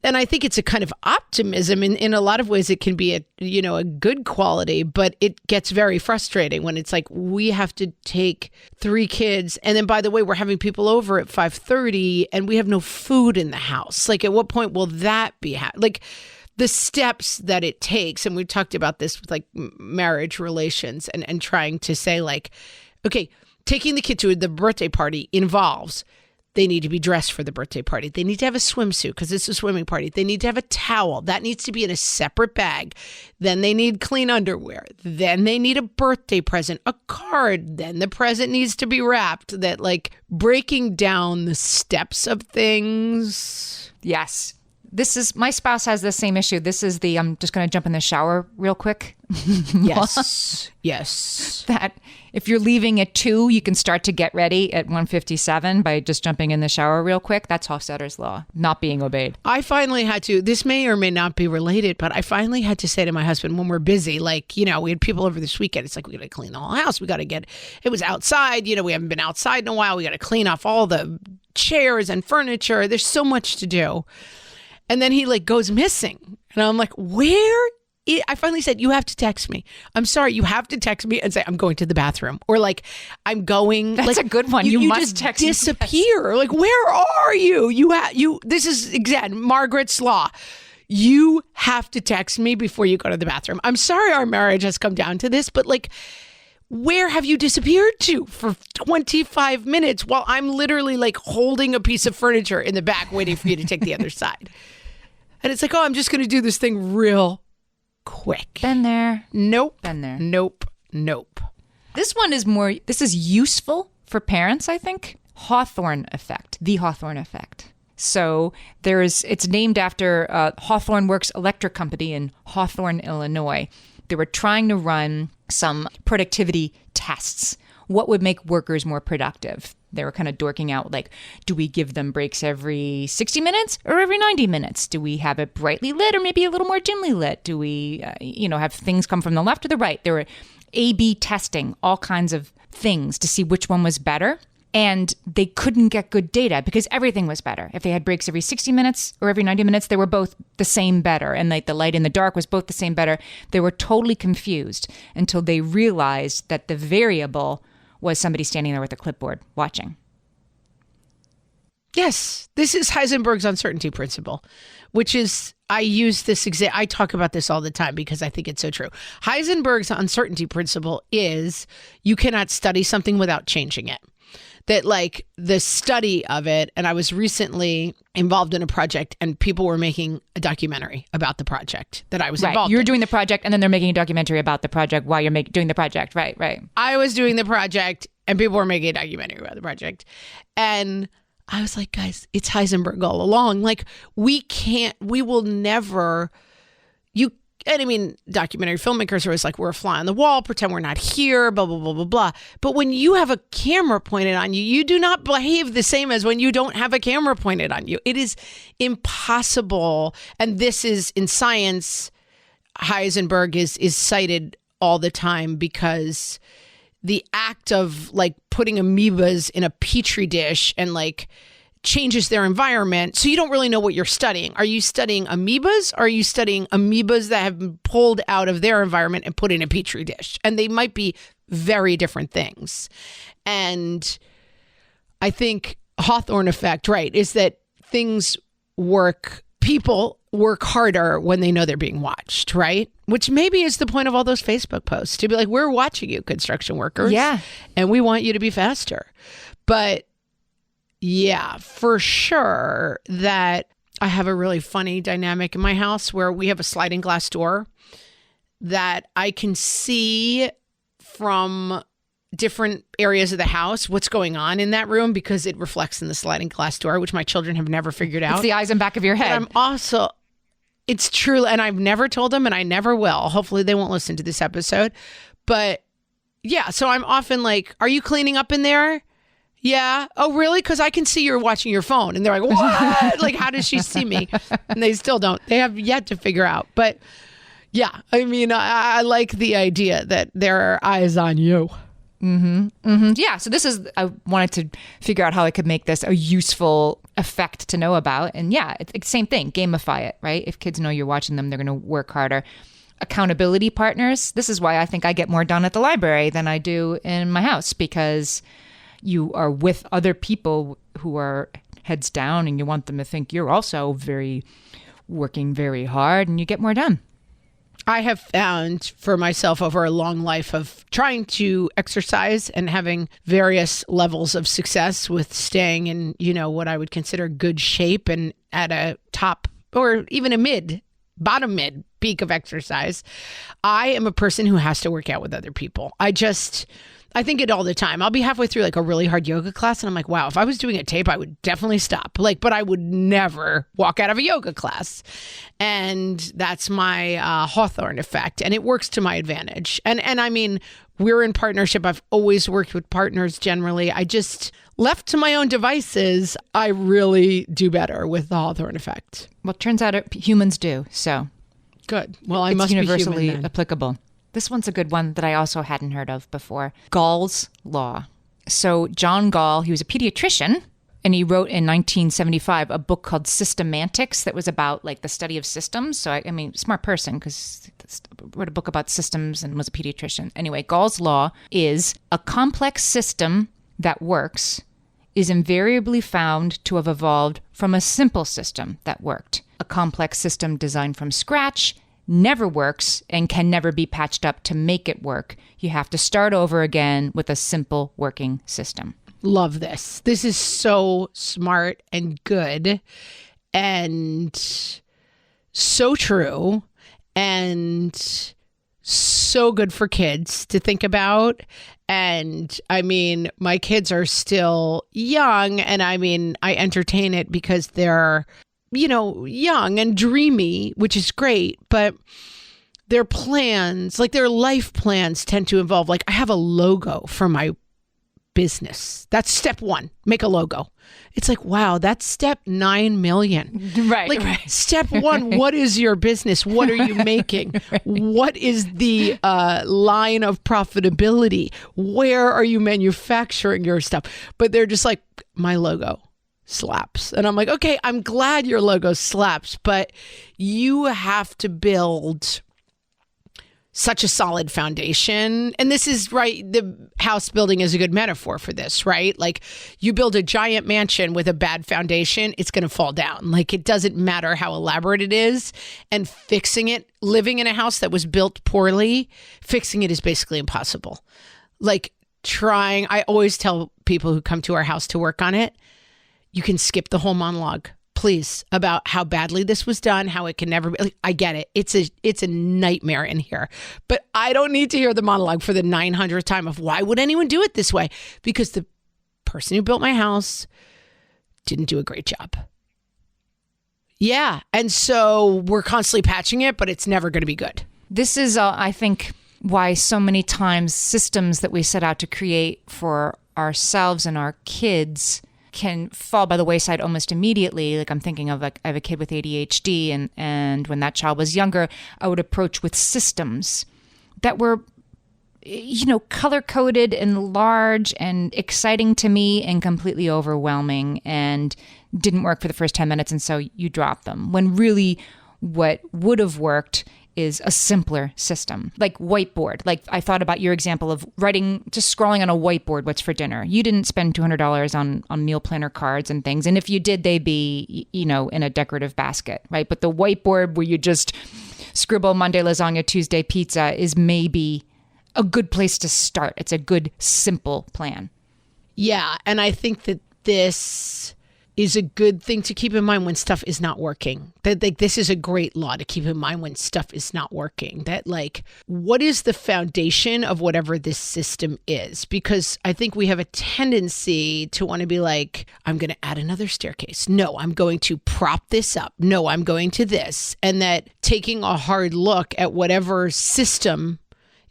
Speaker 1: And I think it's a kind of optimism. In a lot of ways, it can be a good quality, but it gets very frustrating when it's like, we have to take 3 kids. And then, by the way, we're having people over at 5:30 and we have no food in the house. Like, at what point will that be? Like, the steps that it takes. And we talked about this with like marriage relations and trying to say like, okay, taking the kid to the birthday party involves They need to be dressed for the birthday party. They need to have a swimsuit because it's a swimming party. They need to have a towel. That needs to be in a separate bag. Then they need clean underwear. Then they need a birthday present, a card. Then the present needs to be wrapped. That like breaking down the steps of things.
Speaker 2: Yes. This is, my spouse has the same issue. This is the, I'm just going to jump in the shower real quick.
Speaker 1: Yes. Yes.
Speaker 2: That if you're leaving at 2, you can start to get ready at 1:57 by just jumping in the shower real quick. That's Hofstadter's law, not being obeyed.
Speaker 1: I finally had to, this may or may not be related, but I finally had to say to my husband when we're busy, like, you know, we had people over this weekend. It's like, we got to clean the whole house. We got to get, it was outside. You know, we haven't been outside in a while. We got to clean off all the chairs and furniture. There's so much to do. And then he like goes missing. And I'm like, where? I finally said, you have to text me. I'm sorry. You have to text me and say, I'm going to the bathroom. Or like, I'm going.
Speaker 2: That's
Speaker 1: like,
Speaker 2: a good one. You must
Speaker 1: just
Speaker 2: text me.
Speaker 1: disappear. Like, where are you? This is, again, Margaret's Law. You have to text me before you go to the bathroom. I'm sorry our marriage has come down to this, but like, where have you disappeared to for 25 minutes while I'm literally like holding a piece of furniture in the back waiting for you to take the other side? And it's like, oh, I'm just going to do this thing real quick.
Speaker 2: Been there.
Speaker 1: Nope.
Speaker 2: Been there.
Speaker 1: Nope.
Speaker 2: This one is this is useful for parents, I think. Hawthorne effect, the Hawthorne effect. So it's named after Hawthorne Works Electric Company in Hawthorne, Illinois. They were trying to run some productivity tests. What would make workers more productive? They were kind of dorking out, like, do we give them breaks every 60 minutes or every 90 minutes? Do we have it brightly lit or maybe a little more dimly lit? Do we, have things come from the left or the right? There were A/B testing, all kinds of things to see which one was better. And they couldn't get good data because everything was better. If they had breaks every 60 minutes or every 90 minutes, they were both the same better. And like the light and the dark was both the same better. They were totally confused until they realized that the variable was somebody standing there with a clipboard watching.
Speaker 1: Yes, this is Heisenberg's uncertainty principle, which is, I talk about this all the time because I think it's so true. Heisenberg's uncertainty principle is you cannot study something without changing it. That like the study of it, and I was recently involved in a project and people were making a documentary about the project that I was involved in.
Speaker 2: You're doing the project and then they're making a documentary about the project while you're doing the project. Right.
Speaker 1: I was doing the project and people were making a documentary about the project. And I was like, guys, it's Heisenberg all along. Like and I mean, documentary filmmakers are always like, we're a fly on the wall, pretend we're not here, blah, blah, blah, blah, blah. But when you have a camera pointed on you, you do not behave the same as when you don't have a camera pointed on you. It is impossible. And this is, in science, Heisenberg is cited all the time because the act of like putting amoebas in a petri dish and like changes their environment. So you don't really know what you're studying. Are you studying amoebas? Or are you studying amoebas that have been pulled out of their environment and put in a petri dish? And they might be very different things. And I think Hawthorne effect, right, is that people work harder when they know they're being watched, right? Which maybe is the point of all those Facebook posts, to be like, we're watching you, construction workers.
Speaker 2: Yeah.
Speaker 1: And we want you to be faster. But yeah, for sure that I have a really funny dynamic in my house where we have a sliding glass door that I can see from different areas of the house what's going on in that room because it reflects in the sliding glass door, which my children have never figured out.
Speaker 2: It's the eyes in back of your head.
Speaker 1: It's true, and I've never told them, and I never will. Hopefully they won't listen to this episode. But yeah, so I'm often like, are you cleaning up in there? Yeah. Oh, really? Because I can see you're watching your phone. And they're like, what? Like, how does she see me? And they still don't. They have yet to figure out. But yeah, I mean, I like the idea that there are eyes on you.
Speaker 2: Mm-hmm. Mm-hmm. Yeah. So I wanted to figure out how I could make this a useful effect to know about. And yeah, it's the same thing. Gamify it, right? If kids know you're watching them, they're going to work harder. Accountability partners. This is why I think I get more done at the library than I do in my house, because you are with other people who are heads down and you want them to think you're also working very hard and you get more done.
Speaker 1: I have found for myself over a long life of trying to exercise and having various levels of success with staying in, what I would consider good shape and at a top or even a bottom mid peak of exercise. I am a person who has to work out with other people. I think it all the time. I'll be halfway through like a really hard yoga class and I'm like, wow, if I was doing a tape, I would definitely stop. But I would never walk out of a yoga class. And that's my Hawthorne effect. And it works to my advantage. And I mean, we're in partnership. I've always worked with partners generally. I just, left to my own devices, I really do better with the Hawthorne effect.
Speaker 2: Well, it turns out humans do. So
Speaker 1: good. Well, I
Speaker 2: it's
Speaker 1: must be
Speaker 2: universally
Speaker 1: human then.
Speaker 2: applicable. This one's a good one that I also hadn't heard of before. Gall's Law. So John Gall, he was a pediatrician, and he wrote in 1975 a book called Systemantics that was about like the study of systems. So, I mean, smart person because wrote a book about systems and was a pediatrician. Anyway, Gall's Law is a complex system that works is invariably found to have evolved from a simple system that worked. A complex system designed from scratch never works and can never be patched up to make it work. You have to start over again with a simple working system.
Speaker 1: Love this. This is so smart and good and so true and so good for kids to think about. And I mean, my kids are still young and I mean, I entertain it because they're young and dreamy, which is great, but their plans, like their life plans tend to involve, like I have a logo for my business. That's step one, make a logo. It's like, wow, that's step 9 million.
Speaker 2: Right.
Speaker 1: Like step one, what is your business? What are you making?
Speaker 2: Right.
Speaker 1: What is the line of profitability? Where are you manufacturing your stuff? But they're just like, my logo slaps. And I'm like, okay, I'm glad your logo slaps, but you have to build such a solid foundation. And this is right. The house building is a good metaphor for this, right? Like you build a giant mansion with a bad foundation, it's going to fall down. Like it doesn't matter how elaborate it is, and fixing it, living in a house that was built poorly, fixing it is basically impossible. Like I always tell people who come to our house to work on it, you can skip the whole monologue, please, about how badly this was done, how it can never be. Like, I get it. It's a nightmare in here. But I don't need to hear the monologue for the 900th time of why would anyone do it this way? Because the person who built my house didn't do a great job. Yeah. And so we're constantly patching it, but it's never going to be good.
Speaker 2: This is, I think, why so many times systems that we set out to create for ourselves and our kids can fall by the wayside almost immediately. Like I'm thinking of like I have a kid with ADHD and when that child was younger, I would approach with systems that were, color coded and large and exciting to me and completely overwhelming and didn't work for the first 10 minutes. And so you drop them when really what would have worked is a simpler system, like whiteboard. Like I thought about your example of writing, just scrolling on a whiteboard, what's for dinner. You didn't spend $200 on meal planner cards and things. And if you did, they'd be, in a decorative basket, right? But the whiteboard where you just scribble Monday lasagna, Tuesday pizza is maybe a good place to start. It's a good, simple plan.
Speaker 1: Yeah. And I think that this is a good thing to keep in mind when stuff is not working. That like this is a great law to keep in mind when stuff is not working. That like, what is the foundation of whatever this system is? Because I think we have a tendency to want to be like, I'm going to add another staircase. No, I'm going to prop this up. No, I'm going to this. And that taking a hard look at whatever system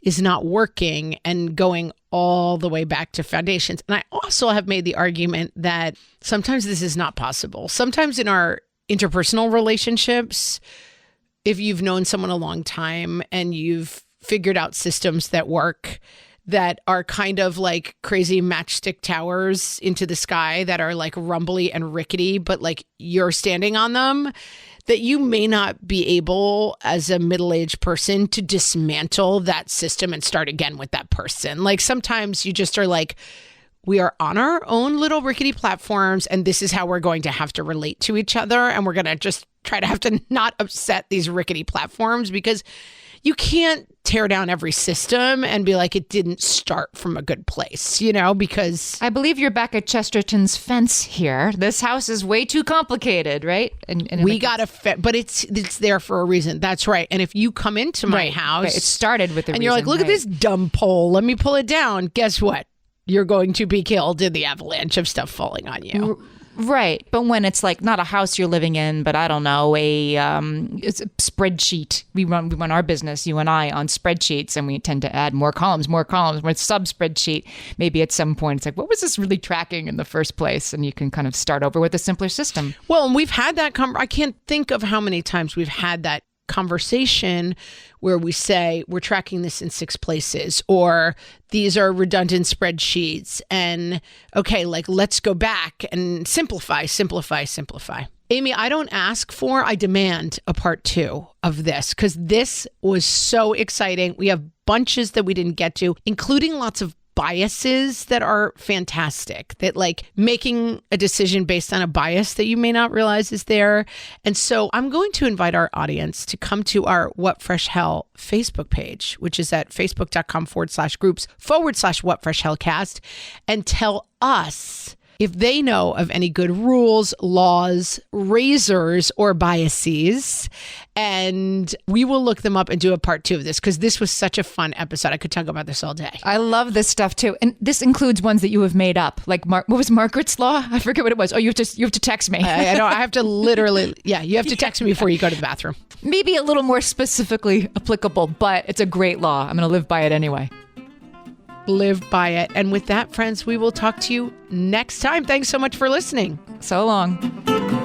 Speaker 1: is not working and going all the way back to foundations. And I also have made the argument that sometimes this is not possible. Sometimes in our interpersonal relationships, if you've known someone a long time and you've figured out systems that work, that are kind of like crazy matchstick towers into the sky that are like rumbly and rickety, but like you're standing on them, that you may not be able as a middle-aged person to dismantle that system and start again with that person. Like sometimes you just are like, we are on our own little rickety platforms and this is how we're going to have to relate to each other. And we're going to just try to have to not upset these rickety platforms because you can't tear down every system and be like, it didn't start from a good place, because
Speaker 2: I believe you're back at Chesterton's fence here. This house is way too complicated, right? And
Speaker 1: we got to but it's there for a reason. That's right. And if you come into my house,
Speaker 2: it started with a reason.
Speaker 1: And you're like, look at this dumb pole. Let me pull it down. Guess what? You're going to be killed in the avalanche of stuff falling on you.
Speaker 2: Right. But when it's like not a house you're living in, but I don't know, it's a spreadsheet. We run our business, you and I, on spreadsheets, and we tend to add more columns, with sub-spreadsheet. Maybe at some point it's like, what was this really tracking in the first place? And you can kind of start over with a simpler system.
Speaker 1: Well, and we've had that I can't think of how many times we've had that conversation where we say we're tracking this in 6 places, or these are redundant spreadsheets, and okay, like let's go back and simplify. Amy, I don't ask for, I demand a part 2 of this, because this was so exciting. We have bunches that we didn't get to, including lots of biases that are fantastic, that like making a decision based on a bias that you may not realize is there. And so I'm going to invite our audience to come to our What Fresh Hell Facebook page, which is at facebook.com/groups/WhatFreshHellcast, and tell us if they know of any good rules, laws, razors, or biases. And we will look them up and do a part 2 of this, because this was such a fun episode. I could talk about this all day.
Speaker 2: I love this stuff too. And this includes ones that you have made up. Like, what was Margaret's Law? I forget what it was. Oh, you have to text me.
Speaker 1: I know. I have to literally, you have to text me before you go to the bathroom.
Speaker 2: Maybe a little more specifically applicable, but it's a great law. I'm going to live by it anyway.
Speaker 1: Live by it. And with that, friends, we will talk to you next time. Thanks so much for listening.
Speaker 2: So long.